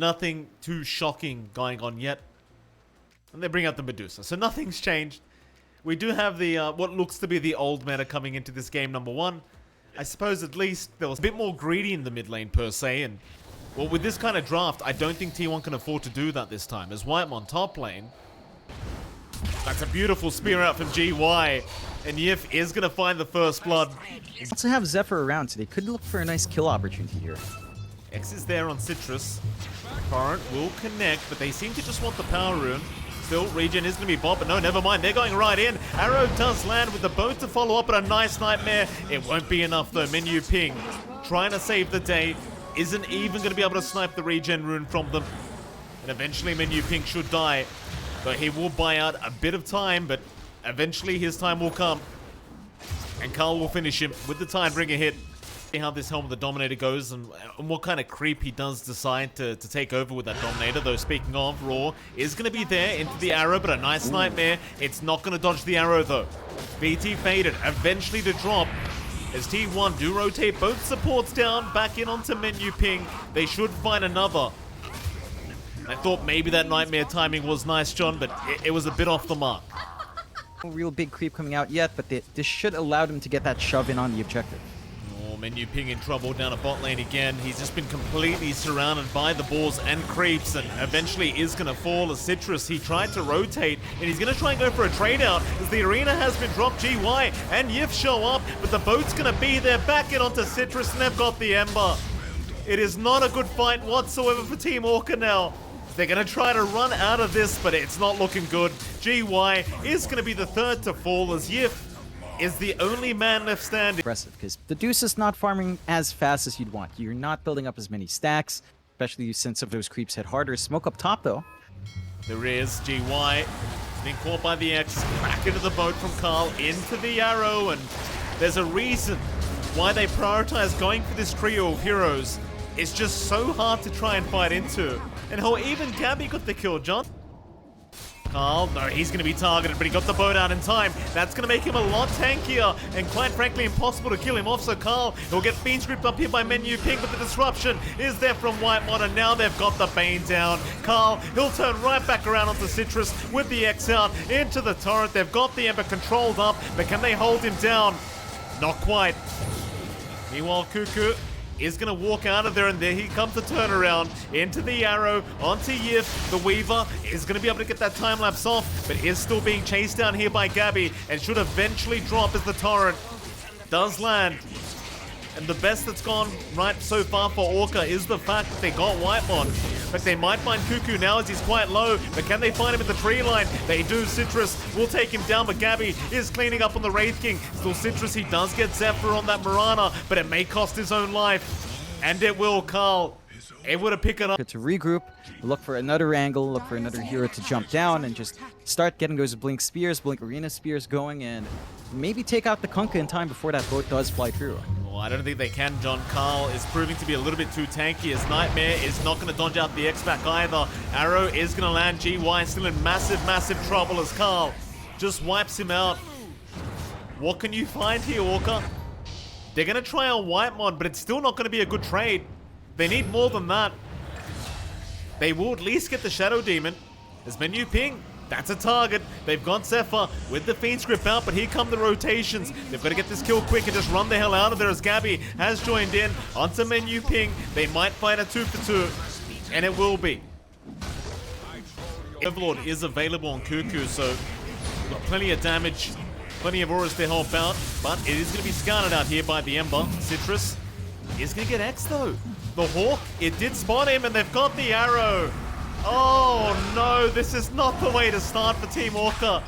nothing too shocking going on yet. And they bring out the Medusa, so nothing's changed. We do have the, what looks to be the old meta coming into this game, number one. I suppose at least there was a bit more greedy in the mid lane per se, and well, with this kind of draft, I don't think T1 can afford to do that this time. As Whitemon top lane, that's a beautiful spear out from GY, and Yif is going to find the first blood. Also have Zephyr around, so they could look for a nice kill opportunity here. X is there on Citrus. Torrent will connect, but they seem to just want the power rune. Still, regen is going to be bought, but no, never mind. They're going right in. Arrow does land with the boat to follow up, but a nice nightmare. It won't be enough, though. Menu Ping trying to save the day. Isn't even going to be able to snipe the regen rune from them. And eventually, Menu Ping should die. But he will buy out a bit of time, but eventually his time will come. And Carl will finish him with the Tidebringer hit. See how this Helm of the Dominator goes and what kind of creep he does decide to take over with that Dominator. Though speaking of, Raw is going to be there into the arrow, but a nice nightmare. It's not going to dodge the arrow though. BT faded, eventually to drop. As T1 do rotate both supports down, back in onto Menu Ping. They should find another. I thought maybe that nightmare timing was nice, John, but it was a bit off the mark. No real big creep coming out yet, but this should allow them to get that shove in on the objective. Menu Ping in trouble down a bot lane again. He's just been completely surrounded by the balls and creeps, and eventually is going to fall as Citrus. He tried to rotate, and he's going to try and go for a trade out as the arena has been dropped. GY and Yif show up, but the boat's going to be there. Back in onto Citrus, and they've got the Ember. It is not a good fight whatsoever for Team Orca now. They're going to try to run out of this, but it's not looking good. GY is going to be the third to fall as Yif is the only man left standing. Impressive, because the Deuce is not farming as fast as you'd want. You're not building up as many stacks, especially since some of those creeps hit harder. Smoke up top, though. There is GY being caught by the X, back into the boat from Carl, into the arrow, and there's a reason why they prioritize going for this trio of heroes. It's just so hard to try and fight into. And how even Gabby got the kill, John. Carl, no, he's going to be targeted, but he got the boat out in time. That's going to make him a lot tankier, and quite frankly, impossible to kill him off. So Carl, he'll get Fiend script up here by Menu Ping, but the disruption is there from Whitemon, and now they've got the Bane down. Carl, he'll turn right back around onto Citrus with the X out into the torrent. They've got the Ember controlled up, but can they hold him down? Not quite. Meanwhile, Cuckoo is going to walk out of there, and there he comes the turnaround into the arrow onto Yif. The Weaver is going to be able to get that time lapse off, but is still being chased down here by Gabby and should eventually drop as the torrent does land. And the best that's gone right so far for Orca is the fact that they got Whitemon. But they might find Cuckoo now as he's quite low, but can they find him at the tree line? They do. Citrus will take him down, but Gabby is cleaning up on the Wraith King. Still Citrus, he does get Zephyr on that Mirana, but it may cost his own life. And it will. Carl able to pick it up. To regroup, look for another angle, look for another hero to jump down, and just start getting those Blink Spears, Blink Arena Spears going, and maybe take out the Kunkka in time before that boat does fly through. Well, I don't think they can, John. Carl is proving to be a little bit too tanky. As Nightmare is not going to dodge out the X-Back either. Arrow is going to land. GY still in massive, massive trouble as Carl just wipes him out. What can you find here, Orca? They're going to try on Whitemon, but it's still not going to be a good trade. They need more than that. They will at least get the Shadow Demon. There's Menu Ping. That's a target. They've got Zephyr with the Fiend script out, but here come the rotations. They've got to get this kill quick and just run the hell out of there as Gabby has joined in onto Menu Ping. They might find a 2-for-2, and it will be. Overlord is available on Cuckoo, so got plenty of damage, plenty of auras to help out, but it is going to be scouted out here by the Ember. Citrus is going to get X though. The Hawk, it did spot him, and they've got the arrow. Oh no, this is not the way to start for Team Orca.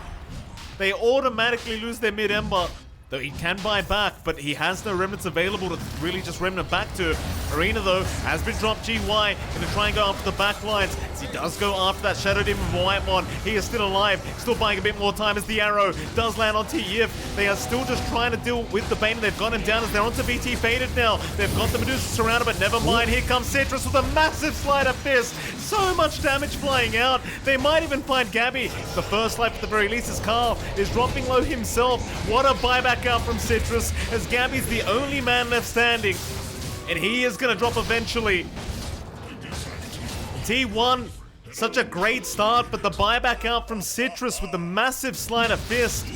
They automatically lose their mid-Ember. Though he can buy back, but he has no remnants available to really just remnant back to. Arena, though, has been dropped. GY going to try and go after the back lines. As he does go after that Shadow Demon from Whitemon. He is still alive, still buying a bit more time as the arrow does land onto Yif. They are still just trying to deal with the Bane. They've got him down as they're onto BT faded now. They've got the Medusa surrounded, but never mind. Here comes Citrus with a massive Slider Fist. So much damage flying out. They might even find Gabby. The first life at the very least as Carl is dropping low himself. What a buyback out from Citrus, as Gabby's the only man left standing, and he is going to drop eventually. T1, such a great start, but the buyback out from Citrus with the massive sleight of fist.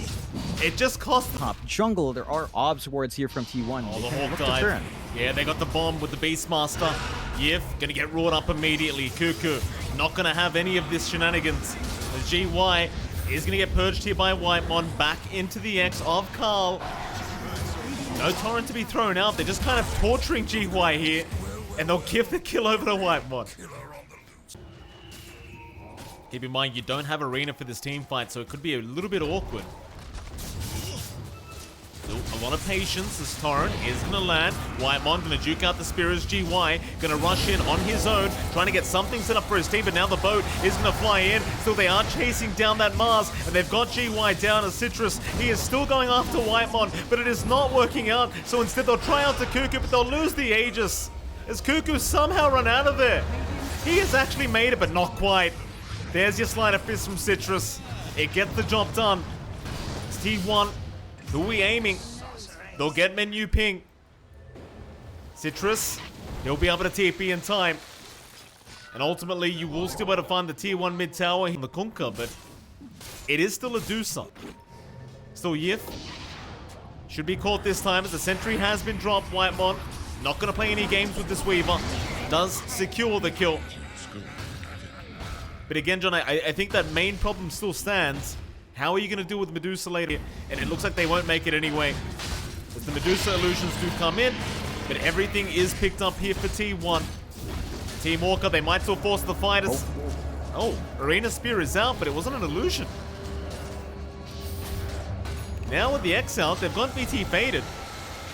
It just cost them. Top jungle, there are obs wards here from T1. Oh, the They can Hawk look to dive. turn. Yeah, they got the bomb with the Beastmaster. Yif gonna get roared up immediately. Cuckoo not gonna have any of this shenanigans. The GY is gonna get purged here by Whitemon back into the X of Carl. No torrent to be thrown out. They're just kind of torturing GY here, and they'll give the kill over to Whitemon. Keep in mind, you don't have arena for this team fight, so it could be a little bit awkward. Still a lot of patience. This torrent is gonna land. Whitemon gonna juke out the Spears. GY gonna rush in on his own, trying to get something set up for his team, but now the boat is gonna fly in. Still, they are chasing down that Mars, and they've got GY down as Citrus. He is still going after Whitemon, but it is not working out, so instead they'll try out to Cuckoo, but they'll lose the Aegis, as Cuckoo somehow run out of there. He has actually made it, but not quite. There's your sleight of fist from Citrus. It gets the job done. It's T1. Who are we aiming? They'll get menu ping. Citrus, he'll be able to TP in time. And ultimately, you will still be able to find the tier 1 mid tower in the Kunkka, but it is still a Medusa. Still Yif. Should be caught this time as the sentry has been dropped. Whitemon not going to play any games with this Weaver. Does secure the kill. But again, John, I think that main problem still stands. How are you going to deal with Medusa later? And it looks like they won't make it anyway, as the Medusa illusions do come in, but everything is picked up here for T1. Team Orca, they might still force the fighters. Oh, Arena Spear is out, but it wasn't an illusion. Now with the X out, they've got VT faded.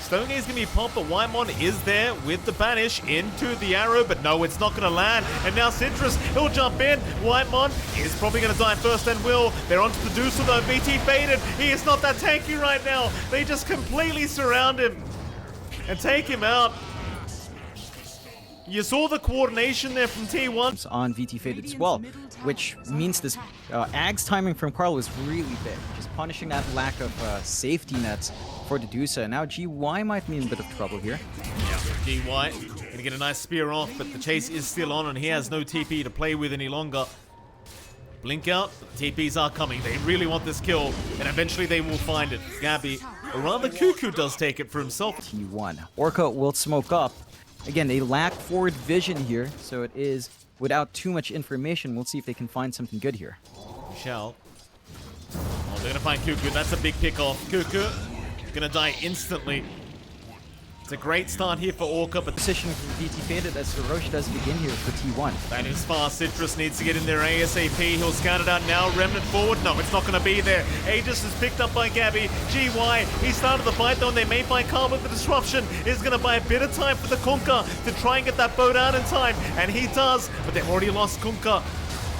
Stonegaze is going to be popped, but Whitemon is there with the banish into the arrow, but no, it's not going to land. And now Citrus, he'll jump in. Whitemon is probably going to die first and will. They're onto the Medusa though. VT faded. He is not that tanky right now. They just completely surround him and take him out. You saw the coordination there from T1. On VT faded as well, which means this Ag's timing from Carl was really big, just punishing that lack of safety nets for Medusa. Now GY might be in a bit of trouble here. Yeah, GY gonna get a nice spear off, but the chase is still on and he has no TP to play with any longer. Blink out, but the TPs are coming. They really want this kill, and eventually they will find it. Gabby, or rather Cuckoo, does take it for himself. T1. Orca will smoke up. Again, they lack forward vision here, so it is without too much information. We'll see if they can find something good here. We shall. Oh, they're gonna find Cuckoo. That's a big pick off. Cuckoo gonna die instantly. It's a great start here for Orca, but Positioning from VT faded as Roshan does begin here for T1. that is fast. Citrus needs to get in there ASAP. He'll scout it out now. Remnant forward. No, it's not going to be there. Aegis is picked up by Gabby. GY, he started the fight though, and they may find Carl with the disruption. Is going to buy a bit of time for the Kunkka to try and get that boat out in time. And he does, but they've already lost Kunkka.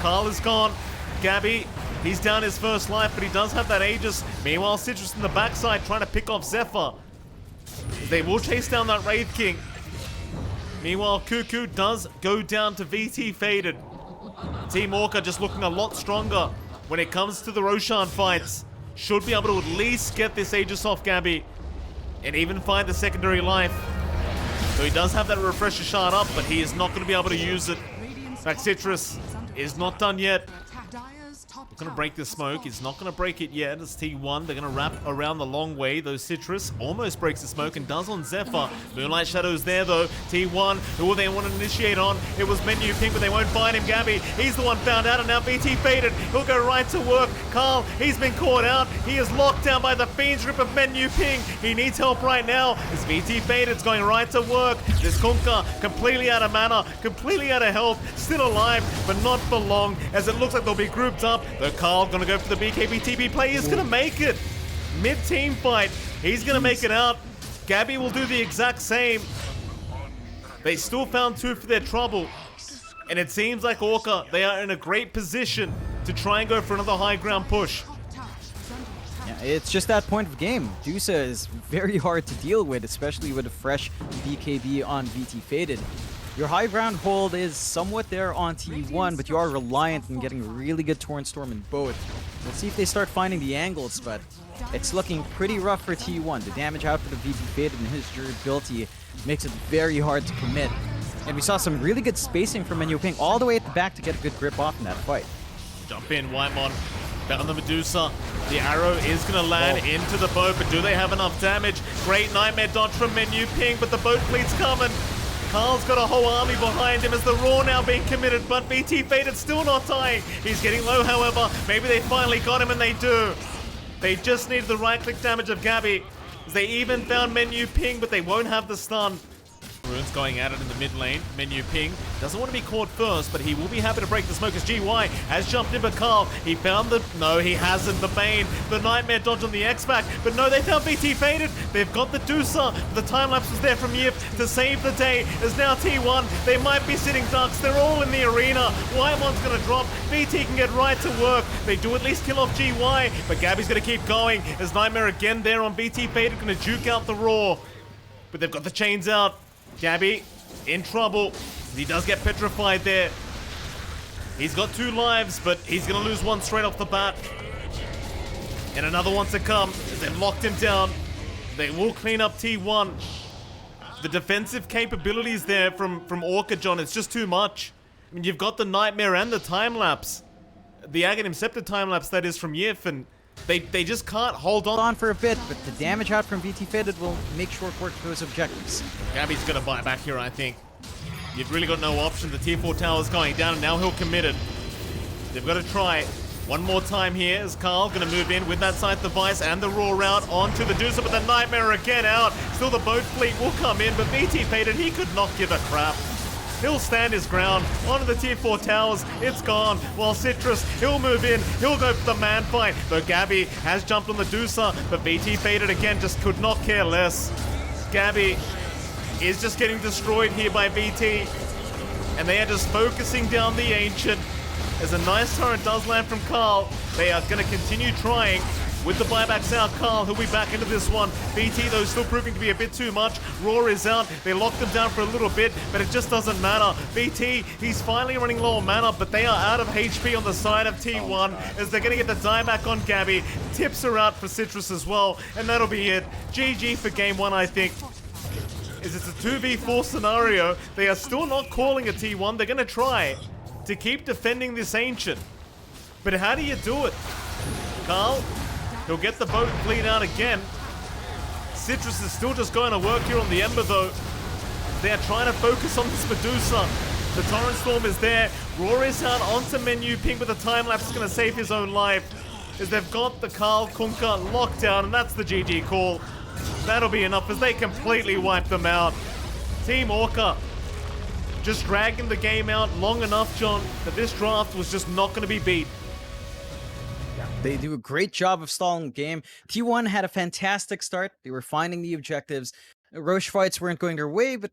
Carl is gone. Gabby, he's down his first life, but he does have that Aegis. Meanwhile, Citrus in the backside trying to pick off Zephyr. They will chase down that Wraith King. Meanwhile, Cuckoo does go down to VT faded. Team Orca just looking a lot stronger when it comes to the Roshan fights. Should be able to at least get this Aegis off Gabby and even find the secondary life. So he does have that refresher shard up, but he is not going to be able to use it. In fact, Citrus is not done yet. Going to break the smoke. It's not going to break it yet. It's T1. They're going to wrap around the long way. Though Citrus almost breaks the smoke and does on Zephyr. Moonlight Shadow's there though. T1, who will they want to initiate on? It was Menu Pink, but they won't find him. Gabby, he's the one found out, and now BT faded. He'll go right to work. Carl, he's been caught out. He is locked down by the Fiend's grip of Menu Ping. He needs help right now. As BT faded's going right to work. This Kunkka completely out of mana, completely out of health, still alive, but not for long, as it looks like they'll be grouped up. Though Carl gonna go for the BKB-TB play. He's gonna make it. Mid-team fight. He's gonna make it out. Gabby will do the exact same. They still found two for their trouble. And it seems like Orca, they are in a great position to try and go for another high ground push. Yeah, it's just that point of game. Medusa is very hard to deal with, especially with a fresh BKB on VT faded. Your high ground hold is somewhat there on T1, but you are reliant on getting a really good Torrent Storm in both. We'll see if they start finding the angles, but it's looking pretty rough for T1. The damage output of VT faded and his durability makes it very hard to commit. And we saw some really good spacing from Menu Ping all the way at the back to get a good grip off in that fight. Jump in, Whitemon. Found the Medusa. The arrow is going to land into the boat, but do they have enough damage? Great nightmare dodge from Menu Ping, but the boat fleet's coming. Carl's got a whole army behind him as the Raw now being committed, but BT Faded still not dying. He's getting low, however. Maybe they finally got him, and they do. They just need the right-click damage of Gabby. They even found Menu Ping, but they won't have the stun. Rune's going at it in the mid lane. Menu Ping doesn't want to be caught first, but he will be happy to break the smoke as GY has jumped in for Carl. He found the... No, he hasn't. The Bane. The Nightmare dodge on the X-Back. But no, they found BT Faded. They've got the Medusa. The time-lapse was there from Yip to save the day. As now T1. They might be sitting ducks. They're all in the arena. Whitemon's going to drop. BT can get right to work. They do at least kill off GY, but Gabby's going to keep going. As Nightmare again there on BT Faded, going to juke out the Raw. But they've got the chains out. Gabby in trouble. He does get petrified there. He's got 2 lives, but he's going to lose one straight off the bat. And another one to come. They've locked him down. They will clean up T1. The defensive capabilities there from Orca, John, it's just too much. I mean, you've got the Nightmare and the time-lapse. The Aghanim Scepter time-lapse, that is, from Yif, and they just can't hold on For a bit, but the damage out from BT Faded will make short work for those objectives. Gabby's gonna buy back here, I think. You've really got no option. The tier 4 tower's going down, and now he'll commit it. They've got to try one more time here as Carl gonna move in with that Scythe device and the Raw route onto the Medusa, but the Nightmare again out. Still the boat fleet will come in, but BT Faded, he could not give a crap. He'll stand his ground onto the tier 4 towers. It's gone. While Citrus, he'll move in. He'll go for the man fight. Though Gabby has jumped on the Medusa, but BT Faded again just could not care less. Gabby is just getting destroyed here by BT. And they are just focusing down the Ancient. As a nice turret does land from Carl, they are going to continue trying. With the buybacks out, Carl, he'll be back into this one. BT, though, still proving to be a bit too much. Raw is out. They locked him down for a little bit, but it just doesn't matter. BT, he's finally running low on mana, but they are out of HP on the side of T1 as they're going to get the dieback on Gabby. Tips are out for Citrus as well, and that'll be it. GG for game 1, I think. As it's a 2v4 scenario, they are still not calling a T1. They're going to try to keep defending this Ancient. But how do you do it? Carl? He'll get the boat fleet out again. Citrus is still just going to work here on the Ember, though. They are trying to focus on this Medusa. The Torrent Storm is there. Raw is out onto Menu Ping, but the time-lapse is going to save his own life. As they've got the Carl Kunkka locked down, and that's the GG call. That'll be enough as they completely wipe them out. Team Orca just dragging the game out long enough, John, that this draft was just not going to be beat. They do a great job of stalling the game. T1 had a fantastic start. They were finding the objectives. Roche fights weren't going their way, but